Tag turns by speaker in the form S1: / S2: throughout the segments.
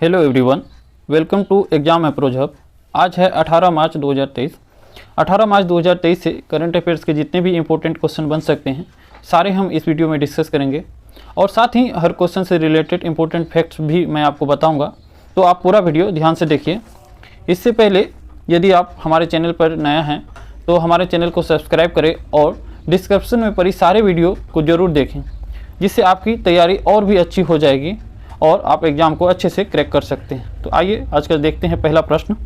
S1: Hello everyone, welcome to exam approach hub. आज है 18 मार्च 2023। 18 मार्च 2023 से करंट अफेयर्स के जितने भी इंपॉर्टेंट क्वेश्चन बन सकते हैं सारे हम इस वीडियो में डिस्कस करेंगे और साथ ही हर क्वेश्चन से रिलेटेड इंपॉर्टेंट फैक्ट्स भी मैं आपको बताऊंगा, तो आप पूरा वीडियो ध्यान से देखिए। इससे पहले यदि आप हमारे चैनल पर नया हैं तो हमारे चैनल को सब्सक्राइब करें और डिस्क्रिप्शन में पड़ी सारे वीडियो को ज़रूर देखें, जिससे आपकी तैयारी और भी अच्छी हो जाएगी और आप एग्जाम को अच्छे से क्रैक कर सकते हैं। तो आइए आज का देखते हैं पहला प्रश्न।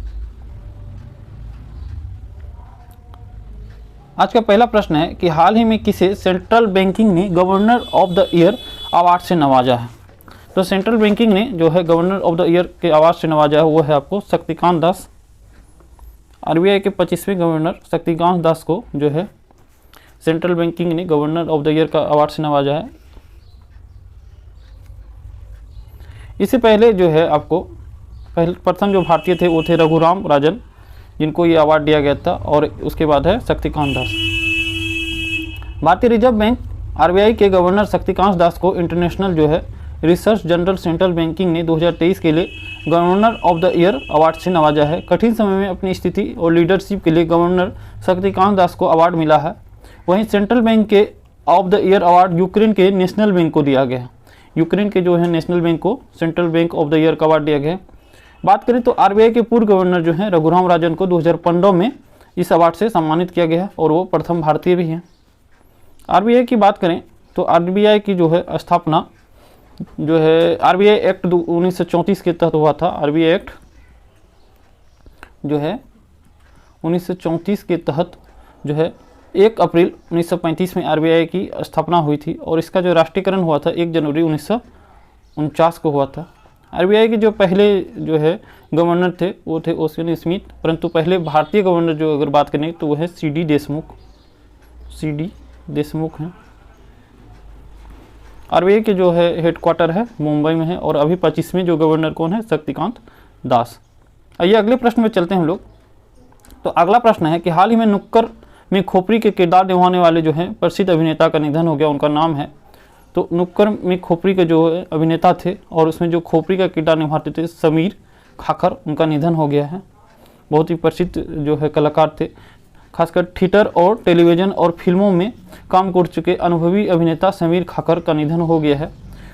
S1: आज का पहला प्रश्न है कि हाल ही में किसे सेंट्रल बैंकिंग ने governor of the year award से नवाजा है। तो सेंट्रल बैंकिंग ने जो है गवर्नर ऑफ द ईयर के अवार्ड से नवाजा है वो है आपको शक्तिकांत दास। आरबीआई के 25वें गवर्नर शक्तिकांत दास को जो है सेंट्रल बैंकिंग ने गवर्नर ऑफ द ईयर का अवार्ड से नवाजा है। इससे पहले जो है आपको प्रथम जो भारतीय थे वो थे रघुराम राजन, जिनको ये अवार्ड दिया गया था, और उसके बाद है शक्तिकांत दास। भारतीय रिजर्व बैंक आरबीआई के गवर्नर शक्तिकांत दास को इंटरनेशनल जो है रिसर्च जनरल सेंट्रल बैंकिंग ने 2023 के लिए governor of the year award से नवाजा है। कठिन समय में अपनी स्थिति और लीडरशिप के लिए गवर्नर शक्तिकांत दास को अवार्ड मिला है। वहीं सेंट्रल बैंक के of the year award Ukraine के नेशनल बैंक को दिया गया है। यूक्रेन के जो है नेशनल बैंक को central bank of the year का अवार्ड दिया गया है। बात करें तो आरबीआई के पूर्व गवर्नर जो है रघुराम राजन को 2015 में इस अवार्ड से सम्मानित किया गया है और वो प्रथम भारतीय भी हैं। आरबीआई की बात करें तो आरबीआई की जो है स्थापना जो है आरबीआई एक्ट 1934 के तहत हुआ था। आरबीआई एक्ट जो है 1934 के तहत जो है 1 अप्रैल 1935 में आरबीआई की स्थापना हुई थी और इसका जो राष्ट्रीयकरण हुआ था 1 जनवरी 1949 को हुआ था। आरबीआई के जो पहले जो है गवर्नर थे वो थे ओशन स्मिथ, परंतु पहले भारतीय गवर्नर जो अगर बात करें तो वो है सी डी देशमुख हैं। आरबीआई के जो है हेडक्वार्टर है मुंबई में है और अभी 25वें जो गवर्नर कौन है, शक्तिकांत दास। आइए अगले प्रश्न में चलते हैं हम लोग। तो अगला प्रश्न है कि हाल ही में नुक्कड़ में खोपड़ी के किरदार निभाने वाले जो हैं प्रसिद्ध अभिनेता का निधन हो गया, उनका नाम है। तो नुक्कड़ में खोपड़ी के जो अभिनेता थे और उसमें जो खोपड़ी का किरदार निभाते थे समीर खाकर, उनका निधन हो गया है। बहुत ही प्रसिद्ध जो है कलाकार थे, खासकर थिएटर और टेलीविज़न और फिल्मों में काम कर चुके अनुभवी अभिनेता समीर खाकर का निधन हो गया है।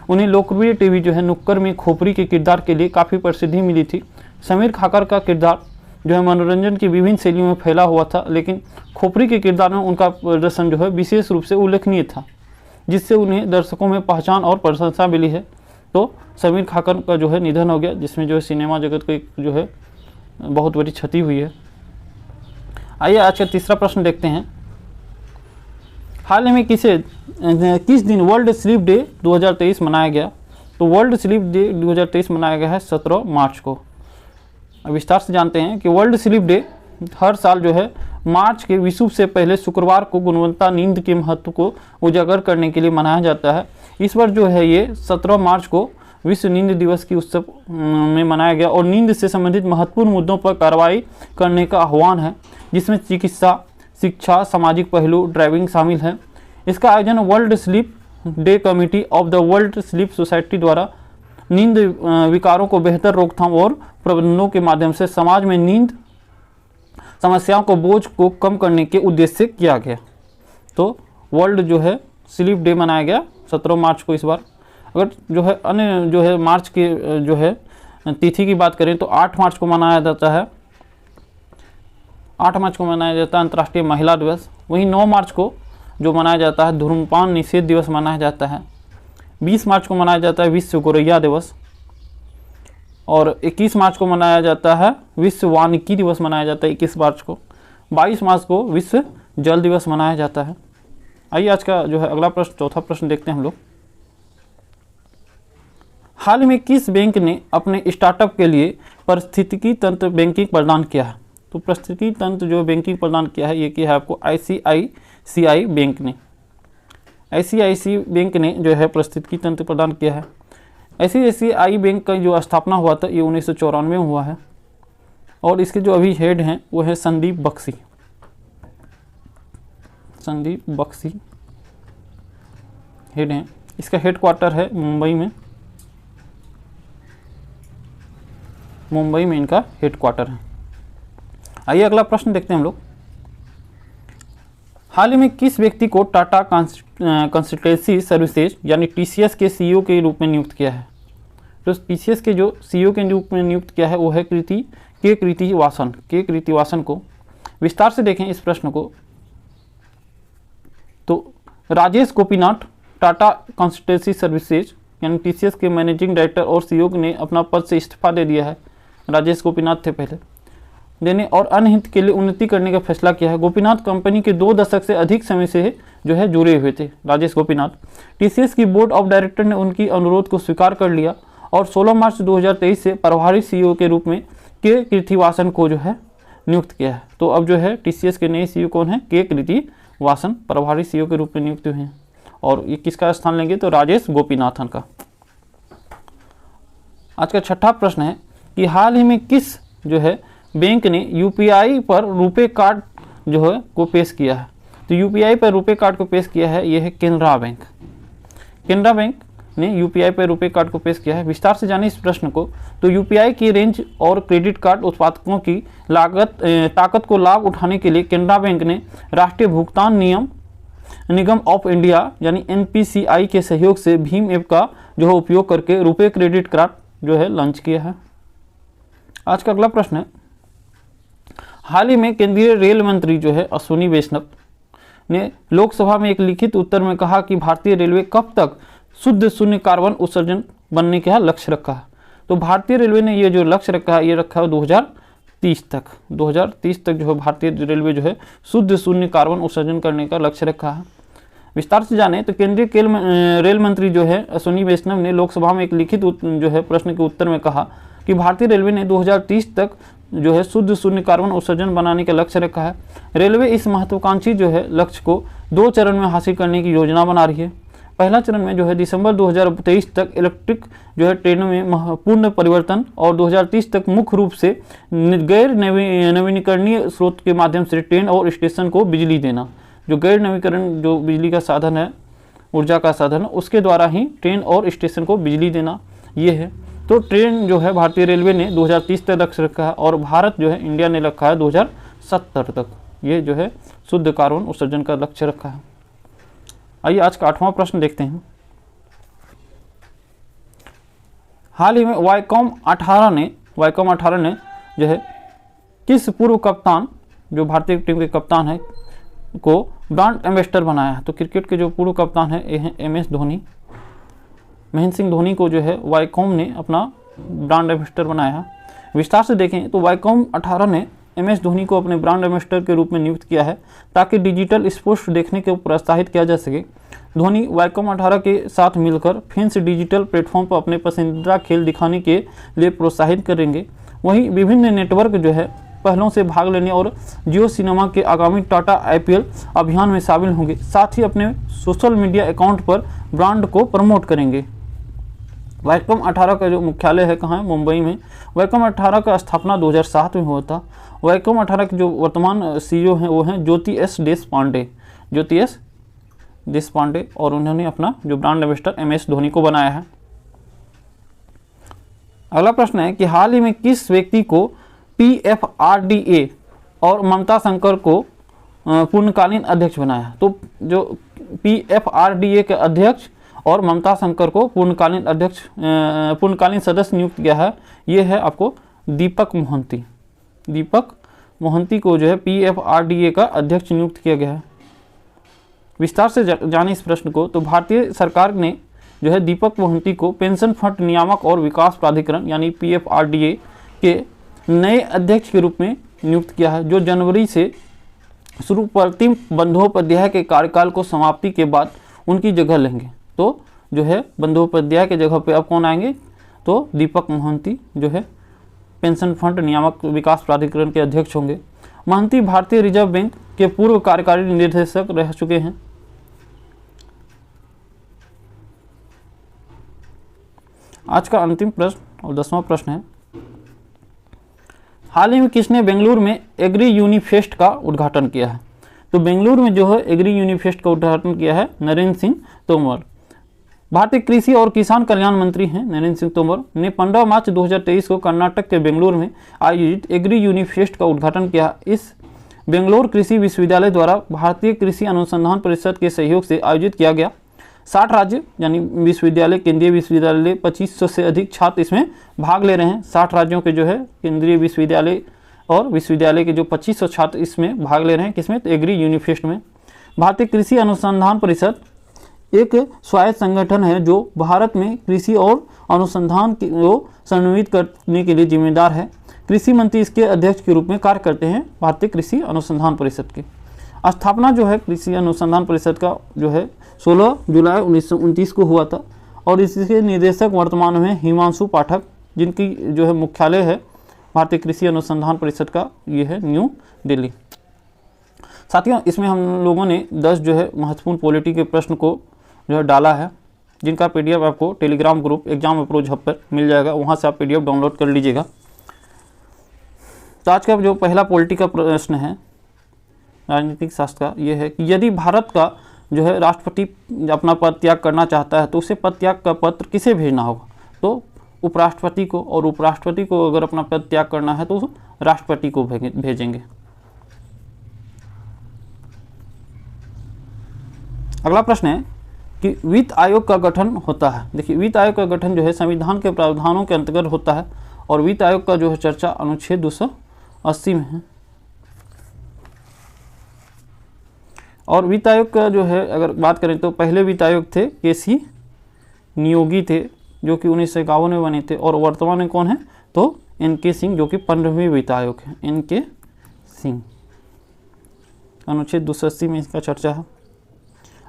S1: उन्हें लोकप्रिय टीवी जो है नुक्कड़ में खोपड़ी के किरदार के लिए काफ़ी प्रसिद्धि मिली थी। समीर खाकर का किरदार जो है मनोरंजन की विभिन्न शैलियों में फैला हुआ था, लेकिन खोपड़ी के किरदार में उनका प्रदर्शन जो है विशेष रूप से उल्लेखनीय था, जिससे उन्हें दर्शकों में पहचान और प्रशंसा मिली है। तो समीर खाकर का जो है निधन हो गया, जिसमें जो है सिनेमा जगत को एक जो है बहुत बड़ी क्षति हुई है। आइए आज का तीसरा प्रश्न देखते हैं। हाल ही में किस दिन वर्ल्ड स्लीप डे 2023 मनाया गया। तो वर्ल्ड स्लीप डे 2023 मनाया गया है 17 मार्च को। अब विस्तार से जानते हैं कि वर्ल्ड स्लीप डे हर साल जो है मार्च के विषुव से पहले शुक्रवार को गुणवत्ता नींद के महत्व को उजागर करने के लिए मनाया जाता है। इस बार जो है ये 17 मार्च को विश्व नींद दिवस की उत्सव में मनाया गया और नींद से संबंधित महत्वपूर्ण मुद्दों पर कार्रवाई करने का आह्वान है, जिसमें चिकित्सा, शिक्षा, सामाजिक पहलू, ड्राइविंग शामिल है। इसका आयोजन world sleep day committee of the world sleep society द्वारा नींद विकारों को बेहतर रोकथाम और प्रबंधनों के माध्यम से समाज में नींद समस्याओं को बोझ को कम करने के उद्देश्य से किया गया। तो वर्ल्ड जो है स्लीप डे मनाया गया 17 मार्च को इस बार। अगर जो है अन्य जो है मार्च के जो है तिथि की बात करें तो 8 मार्च को मनाया जाता है। 8 मार्च को मनाया जाता है अंतर्राष्ट्रीय महिला दिवस। वहीं 9 मार्च को जो मनाया जाता है धूम्रपान निषेध दिवस मनाया जाता है। 20 मार्च को मनाया जाता है विश्व गोरैया दिवस और 21 मार्च को मनाया जाता है विश्व वानिकी दिवस मनाया जाता है 21 मार्च को। 22 मार्च को विश्व जल दिवस मनाया जाता है। आइए आज का जो है अगला प्रश्न, चौथा प्रश्न देखते हैं हम लोग। हाल ही में किस बैंक ने अपने स्टार्टअप के लिए पारिस्थितिकी तंत्र बैंकिंग प्रदान किया है। तो पारिस्थितिकी तंत्र जो बैंकिंग प्रदान किया है ये किया है आपको आईसीआईसीआई बैंक ने। आईसीआईसीआई बैंक ने जो है पारिस्थितिकी तंत्र प्रदान किया है। आईसीआईसीआई बैंक का जो स्थापना हुआ था ये 1994 में हुआ है और इसके जो अभी हेड हैं वो है संदीप बख्शी हेड हैं। इसका हेडक्वार्टर है मुंबई में। मुंबई में इनका हेडक्वार्टर है। आइए अगला प्रश्न देखते हैं हम लोग। हाल ही में किस व्यक्ति को टाटा कंसल्टेंसी सर्विसेज यानी टीसीएस के सीईओ के रूप में नियुक्त किया है? तो टीसीएस के जो सीईओ के रूप में नियुक्त किया है वो है कृति वासन को। विस्तार से देखें इस प्रश्न को तो राजेश गोपीनाथ टाटा कंसल्टेंसी सर्विसेज यानी टीसीएस के मैनेजिंग डायरेक्टर और सीईओ ने अपना पद से इस्तीफा दे दिया है। राजेश गोपीनाथ थे पहले, देने और अन्य हित के लिए उन्नति करने का फैसला किया है। गोपीनाथ कंपनी के 2 दशक से अधिक समय से जो है जुड़े हुए थे। राजेश गोपीनाथ टीसीएस की बोर्ड ऑफ डायरेक्टर ने उनकी अनुरोध को स्वीकार कर लिया और 16 मार्च 2023 से प्रभारी सीईओ के रूप में के कृतिवासन को जो है नियुक्त किया है। तो अब जो है टीसीएस के नए सीईओ कौन है? के कृतिवासन प्रभारी सीईओ के रूप में नियुक्त हुए हैं। और ये किसका स्थान लेंगे? तो राजेश गोपीनाथन का। आज का छठा प्रश्न है कि हाल ही में किस जो है बैंक ने यूपीआई पर रुपे कार्ड जो है को पेश किया है? तो यूपीआई पर रुपे कार्ड को पेश किया है, ये है केनरा बैंक। केनरा बैंक ने यूपीआई पर रुपे कार्ड को पेश किया है। विस्तार से जाने इस प्रश्न को तो यूपीआई की रेंज और क्रेडिट कार्ड उत्पादकों की ताकत को लाभ उठाने के लिए केनरा बैंक ने राष्ट्रीय भुगतान निगम ऑफ इंडिया यानी एनपीसीआई के सहयोग से भीम ऐप का जो है उपयोग करके रुपे क्रेडिट कार्ड जो है लॉन्च किया है। आज का अगला प्रश्न है, हाल ही में केंद्रीय रेल मंत्री जो है अश्विनी वैष्णव ने लोकसभा में एक लिखित उत्तर में कहा कि भारतीय रेलवे कब तक शुद्ध शून्य कार्बन उत्सर्जन बनने का लक्ष्य रखा है। तो भारतीय रेलवे ने ये जो लक्ष्य रखा है ये रखा है 2030 तक जो है भारतीय रेलवे जो है शुद्ध शून्य कार्बन उत्सर्जन करने का लक्ष्य रखा है। विस्तार से जाने तो केंद्रीय रेल मंत्री जो है अश्विनी वैष्णव ने लोकसभा में एक लिखित जो है प्रश्न के उत्तर में कहा कि भारतीय रेलवे ने 2030 तक जो है शुद्ध शून्य कार्बन उत्सर्जन बनाने का लक्ष्य रखा है। रेलवे इस महत्वाकांक्षी जो है लक्ष्य को 2 चरण में हासिल करने की योजना बना रही है। पहला चरण में जो है दिसंबर 2023 तक इलेक्ट्रिक जो है ट्रेनों में पूर्ण परिवर्तन और 2030 तक मुख्य रूप से गैर नवीनीकरणीय स्रोत के माध्यम से ट्रेन और स्टेशन को बिजली देना। जो गैर नवीकरण जो बिजली का साधन है, ऊर्जा का साधन, उसके द्वारा ही ट्रेन और स्टेशन को बिजली देना ये है। तो ट्रेन जो है भारतीय रेलवे ने 2030 तक लक्ष्य रखा है और भारत जो है इंडिया ने रखा है 2070 तक ये जो है शुद्ध कार्बन उत्सर्जन का लक्ष्य रखा है। आइए आज का 8वां प्रश्न देखते हैं। हाल ही में वाईकॉम 18 ने जो है किस पूर्व कप्तान जो भारतीय टीम के कप्तान है को ब्रांड एम्बेसडर बनाया है? तो क्रिकेट के जो पूर्व कप्तान है ये हैं MS धोनी। महेंद्र सिंह धोनी को जो है वाईकॉम ने अपना ब्रांड एम्बेसडर बनाया है। विस्तार से देखें तो वाईकॉम 18 ने MS धोनी को अपने ब्रांड एम्बेसडर के रूप में नियुक्त किया है ताकि डिजिटल स्पोर्ट्स देखने को प्रोत्साहित किया जा सके। धोनी वाईकॉम 18 के साथ मिलकर फैंस डिजिटल प्लेटफॉर्म पर अपने पसंदीदा खेल दिखाने के लिए प्रोत्साहित करेंगे। वहीं विभिन्न नेटवर्क जो है पहलों से भाग लेने और जियो सिनेमा के आगामी टाटा IPL अभियान में शामिल होंगे। साथ ही अपने सोशल मीडिया अकाउंट पर ब्रांड को प्रमोट करेंगे। वाईकॉम 18 का जो मुख्यालय है कहाँ है? मुंबई में। वाईकॉम 18 का स्थापना 2007 में हुआ था। वाईकॉम 18 के जो वर्तमान CEO हैं वो हैं ज्योति एस देशपांडे और उन्होंने अपना जो ब्रांड एम्बेसडर MS धोनी को बनाया है। अगला प्रश्न है कि हाल ही में किस व्यक्ति को PFRDA और ममता शंकर को पूर्णकालीन अध्यक्ष बनाया? तो जो PFRDA के अध्यक्ष और ममता शंकर को पूर्णकालीन सदस्य नियुक्त किया है, ये है आपको दीपक मोहंती को जो है PFRDA का अध्यक्ष नियुक्त किया गया है। विस्तार से जाने इस प्रश्न को तो भारतीय सरकार ने जो है दीपक मोहंती को पेंशन फंड नियामक और विकास प्राधिकरण यानी PFRDA के नए अध्यक्ष के रूप में नियुक्त किया है, जो जनवरी से शुरू प्रतिम बंदोपाध्याय के कार्यकाल को समाप्ति के बाद उनकी जगह लेंगे। तो जो है बंदोपाध्याय के जगह पे अब कौन आएंगे? तो दीपक मोहंती जो है पेंशन फंड नियामक विकास प्राधिकरण के अध्यक्ष होंगे। मोहंती भारतीय रिजर्व बैंक के पूर्व कार्यकारी निदेशक रह चुके हैं। आज का अंतिम प्रश्न और 10वां प्रश्न है, हाल ही में किसने बेंगलुरु में एग्री यूनिफेस्ट का उद्घाटन किया है? तो बेंगलुरु में जो है एग्री यूनिफेस्ट का उद्घाटन किया है नरेंद्र सिंह तोमर। भारतीय कृषि और किसान कल्याण मंत्री हैं नरेंद्र सिंह तोमर ने 15 मार्च 2023 को कर्नाटक के बेंगलुरु में आयोजित एग्री यूनिफेस्ट का उद्घाटन किया। इस बेंगलुरु कृषि विश्वविद्यालय द्वारा भारतीय कृषि अनुसंधान परिषद के सहयोग से आयोजित किया गया। 60 राज्य यानी विश्वविद्यालय, केंद्रीय विश्वविद्यालय 2500 से अधिक छात्र इसमें भाग ले रहे हैं। 60 राज्यों के जो है केंद्रीय विश्वविद्यालय और विश्वविद्यालय के जो 2500 छात्र इसमें भाग ले रहे हैं। किसमें? तो एग्री यूनिफेस्ट में। भारतीय कृषि अनुसंधान परिषद एक स्वायत्त संगठन है जो भारत में कृषि और अनुसंधान को समन्वित करने के लिए जिम्मेदार है। कृषि मंत्री इसके अध्यक्ष के रूप में कार्य करते हैं। भारतीय कृषि अनुसंधान परिषद की स्थापना जो है कृषि अनुसंधान परिषद का जो है 16 जुलाई 1929 को हुआ था और इसके निदेशक वर्तमान में हिमांशु पाठक, जिनकी जो है मुख्यालय है भारतीय कृषि अनुसंधान परिषद का ये है न्यू दिल्ली। साथियों, इसमें हम लोगों ने 10 जो है महत्वपूर्ण पॉलिटी के प्रश्न को जो है डाला है, जिनका PDF आपको Telegram group exam approach hub पर मिल जाएगा, वहाँ से आप PDF डाउनलोड कर लीजिएगा। तो आज का जो पहला पॉलिटी का प्रश्न है राजनीतिक शास्त्र का, ये है कि यदि भारत का जो है राष्ट्रपति अपना पद त्याग करना चाहता है तो उसे पद त्याग का पत्र किसे भेजना होगा? तो उपराष्ट्रपति को, और उपराष्ट्रपति को अगर अपना पद त्याग करना है तो राष्ट्रपति को भेजेंगे। अगला प्रश्न है कि वित्त आयोग का गठन होता है। देखिए, वित्त आयोग का गठन जो है संविधान के प्रावधानों के अंतर्गत होता है और वित्त आयोग का जो है चर्चा अनुच्छेद 280 में है। और वित्त आयोग का जो है अगर बात करें तो पहले वित्त आयोग थे KC नियोगी थे, जो कि 1951 में बने थे, और वर्तमान में कौन है? तो NK सिंह, जो कि 15वें वित्त आयोग है। NK सिंह, अनुच्छेद 280 में इसका चर्चा है।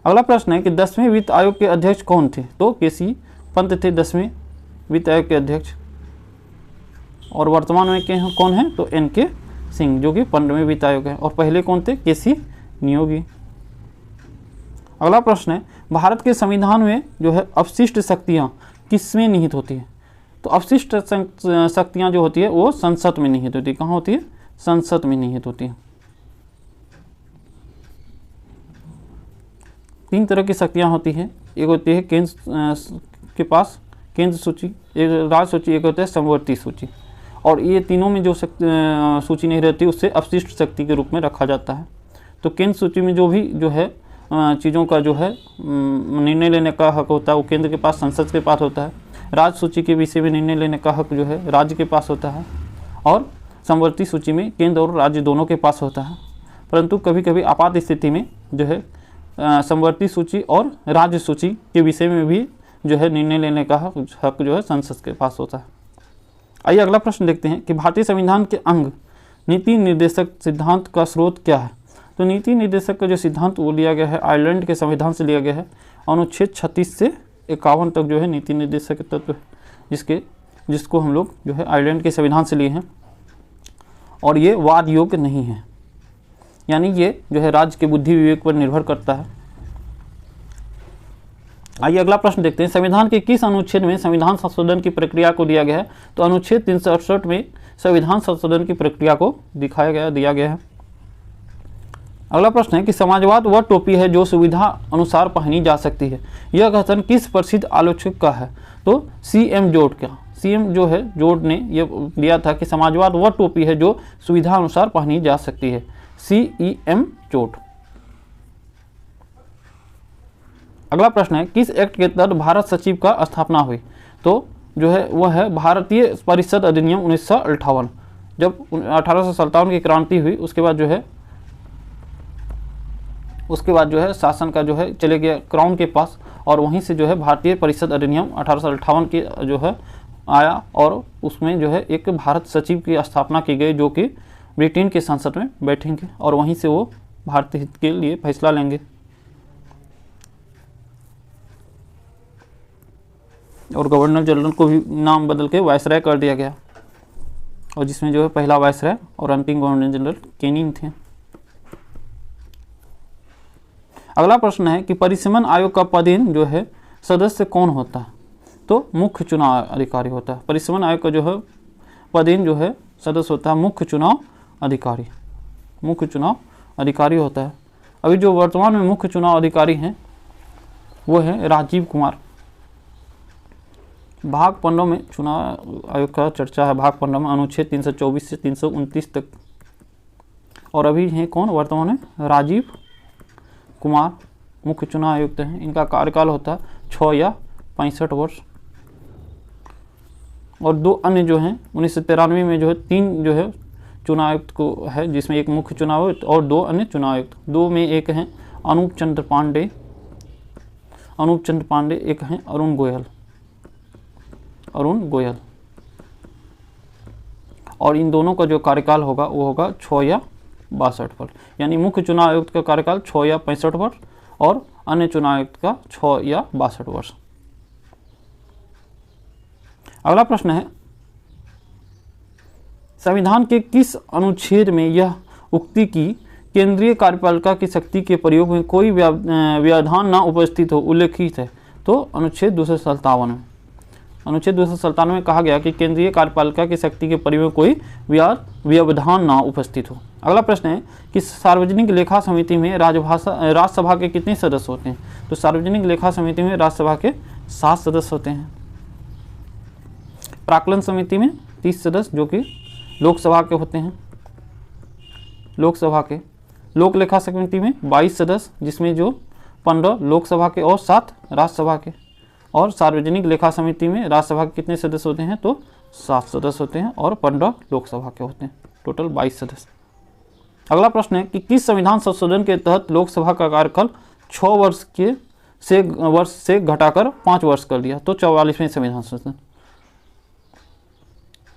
S1: अगला प्रश्न है कि 10वें वित्त आयोग के अध्यक्ष कौन थे? तो KC पंत थे 10वें वित्त आयोग के अध्यक्ष, और वर्तमान में कौन है? तो NK सिंह, जो कि 15वें वित्त आयोग है, और पहले कौन थे? KC नियोगी। अगला प्रश्न है भारत के संविधान में जो है अवशिष्ट शक्तियाँ किसमें निहित होती है? तो अवशिष्ट शक्तियाँ जो होती है वो संसद में निहित होती है। कहाँ होती है? संसद में निहित होती है। 3 तरह की शक्तियाँ होती हैं। एक होती है केंद्र के पास केंद्र सूची, एक राज्य सूची, एक होता है समवर्ती सूची, और ये तीनों में जो सूची नहीं रहती उससे अवशिष्ट शक्ति के रूप में रखा जाता है। तो केंद्र सूची में जो भी जो है चीज़ों का जो है निर्णय लेने का हक होता है वो केंद्र के पास, संसद के पास होता है। राज्य सूची के विषय में निर्णय लेने का हक जो है राज्य के पास होता है, और समवर्ती सूची में केंद्र और राज्य दोनों के पास होता है। परंतु कभी कभी आपात स्थिति में जो है समवर्ती सूची और राज्य सूची के विषय में भी जो है निर्णय लेने का हक जो है संसद के पास होता है। आइए अगला प्रश्न देखते हैं कि भारतीय संविधान के अंग नीति निर्देशक सिद्धांत का स्रोत क्या है? तो नीति निर्देशक का जो सिद्धांत वो लिया गया है आयरलैंड के संविधान से लिया गया है। अनुच्छेद 36 से 51 तक जो है नीति निर्देशक तत्व जिसको हम लोग जो है आयरलैंड के संविधान से लिए हैं, और ये वाद योग्य नहीं है, यानी ये जो है राज्य के बुद्धि विवेक पर निर्भर करता है। आइए अगला प्रश्न देखते हैं, संविधान के किस अनुच्छेद में संविधान संशोधन की प्रक्रिया को दिया गया है? तो अनुच्छेद 368 में संविधान संशोधन की प्रक्रिया को दिया गया है। अगला प्रश्न है कि समाजवाद वह टोपी है जो सुविधा अनुसार पहनी जा सकती है। यह कथन किस प्रसिद्ध आलोचक का है? तो CM जोड का। CM जो है जोड ने यह दिया था कि समाजवाद वह टोपी है जो सुविधा अनुसार पहनी जा सकती है। CEM जोड। अगला प्रश्न है किस एक्ट के तहत भारत सचिव का स्थापना हुई? तो जो है वह है भारतीय परिषद अधिनियम 1958। जब 1857 की क्रांति हुई उसके बाद जो है शासन का जो है चले गया क्राउन के पास, और वहीं से जो है भारतीय परिषद अधिनियम 1858 के जो है आया, और उसमें जो है एक भारत सचिव की स्थापना की गई जो कि ब्रिटेन के संसद में बैठेंगे और वहीं से वो भारतीय हित के लिए फैसला लेंगे। और गवर्नर जनरल को भी नाम बदल के वायसराय कर दिया गया, और जिसमें जो है पहला वायसराय और अंतिम गवर्नर जनरल केनिंग थे। अगला प्रश्न है कि परिसीमन आयोग का पदेन जो है सदस्य कौन होता है? तो मुख्य चुनाव अधिकारी होता है। परिसीमन आयोग का जो है पदेन जो है सदस्य होता है मुख्य चुनाव अधिकारी होता है। अभी जो वर्तमान में मुख्य चुनाव अधिकारी हैं वो है राजीव कुमार, भाग 15 में चुनाव आयोग का चर्चा है। भाग 15 में अनुच्छेद 324 से 329 तक। और अभी हैं कौन वर्तमान में? राजीव कुमार मुख्य चुनाव आयुक्त हैं। इनका कार्यकाल होता है 6 या 65 वर्ष। और दो अन्य जो हैं 1993 में जो है 3 जो है चुनाव आयुक्त को है, जिसमें एक मुख्य चुनाव आयुक्त और 2 अन्य चुनाव आयुक्त। 2 में एक हैं अनूप चंद्र पांडे, एक हैं अरुण गोयल। और इन दोनों का जो कार्यकाल होगा वो होगा 6 या 62 वर्ष। यानी मुख्य चुनाव आयुक्त का कार्यकाल 6 या 65 वर्ष और अन्य चुनाव आयुक्त का 6 या 62 वर्ष। अगला प्रश्न है, संविधान के किस अनुच्छेद में यह उक्ति की केंद्रीय कार्यपालिका की शक्ति के प्रयोग में कोई व्यवधान न उपस्थित हो उल्लेखित है? तो अनुच्छेद 257 में। अनुच्छेद 257 में कहा गया कि केंद्रीय कार्यपालिका की शक्ति के प्रयोग में कोई व्यवधान न उपस्थित हो। अगला प्रश्न है कि सार्वजनिक लेखा समिति में राज्यसभा के कितने सदस्य होते हैं? तो सार्वजनिक लेखा समिति में राज्यसभा के 7 सदस्य होते हैं। प्राक्कलन समिति में 30 सदस्य जो कि लोकसभा के होते हैं। लोक लेखा समिति में 22 सदस्य, जिसमें जो 15 लोकसभा के और 7 राज्यसभा के। और सार्वजनिक लेखा समिति में राज्यसभा के कितने सदस्य होते हैं? तो 7 सदस्य होते हैं और 15 लोकसभा के होते हैं, टोटल 22 सदस्य। अगला प्रश्न है कि किस संविधान संशोधन के तहत लोकसभा का कार्यकाल 6 वर्ष से घटाकर 5 वर्ष कर दिया? तो 44वें संविधान संशोधन।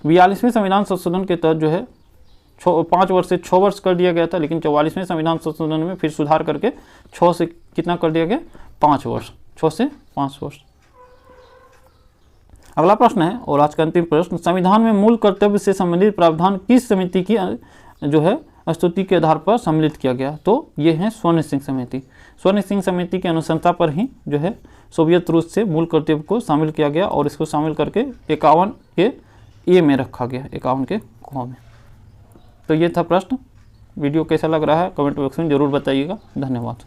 S1: 42वें संविधान संशोधन के तहत जो है 5 वर्ष से 6 वर्ष कर दिया गया था, लेकिन 44वें संविधान संशोधन में फिर सुधार करके 6 से कितना कर दिया गया? 5 वर्ष। 6 से 5 वर्ष। अगला प्रश्न है और आज का अंतिम प्रश्न, संविधान में मूल कर्तव्य से संबंधित प्रावधान किस समिति की जो है स्तुति के आधार पर सम्मिलित किया गया? तो ये है स्वर्ण सिंह समिति। स्वर्ण सिंह समिति की अनुशंसा पर ही जो है सोवियत रूस से मूल कर्तव्य को शामिल किया गया और इसको शामिल करके 51 के ए में रखा गया, 51 के क में। तो ये था प्रश्न। वीडियो कैसा लग रहा है कमेंट बॉक्स में जरूर बताइएगा। धन्यवाद।